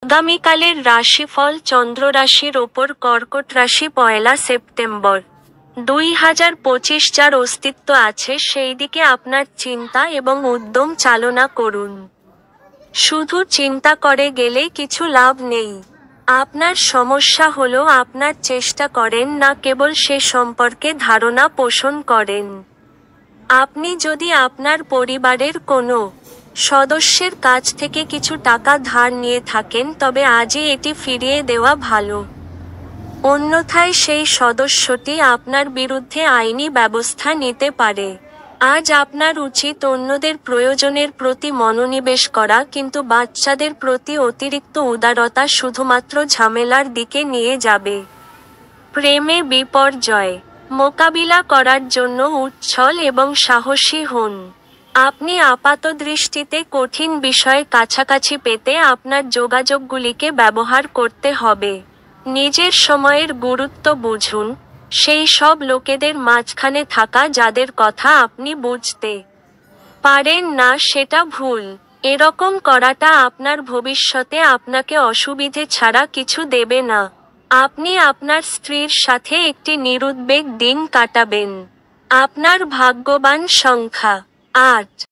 আগামীকালের রাশিফল চন্দ্র রাশির ওপর কর্কট রাশি 1 সেপ্টেম্বর 2025। যার অস্তিত্ব আছে সেই দিকে আপনার চিন্তা এবং উদ্যম চালনা করুন। শুধু চিন্তা করে গেলে কিছু লাভ নেই। আপনার সমস্যা হলো আপনার চেষ্টা করেন না, কেবল সে সম্পর্কে ধারণা পোষণ করেন। আপনি যদি আপনার পরিবারের কোনো সদস্যের কাছ থেকে কিছু টাকা ধার নিয়ে থাকেন তবে আজই এটি ফিরিয়ে দেওয়া ভালো। অন্যথায় সেই সদস্যটি আপনার বিরুদ্ধে আইনি ব্যবস্থা নিতে পারে। আজ আপনার উচিত অন্যদের প্রয়োজনের প্রতি মনোনিবেশ করা, কিন্তু বাচ্চাদের প্রতি অতিরিক্ত উদারতা শুধুমাত্র ঝামেলার দিকে নিয়ে যাবে। প্রেমে বিপর্যয় মোকাবিলা করার জন্য উচ্ছল এবং সাহসী হন। আপনি আপাতদৃষ্টিতে কঠিন বিষয় কাছাকাছি পেতে আপনার যোগাযোগগুলিকে ব্যবহার করতে হবে। নিজের সময়ের গুরুত্ব বুঝুন, সেই সব লোকেদের মাঝখানে থাকা যাদের কথা আপনি বুঝতে পারেন না সেটা ভুল। এরকম করাটা আপনার ভবিষ্যতে আপনাকে অসুবিধে ছাড়া কিছু দেবে না। আপনি আপনার স্ত্রীর সাথে একটি নিরুদ্বেগ দিন কাটাবেন। আপনার ভাগ্যবান সংখ্যা 8।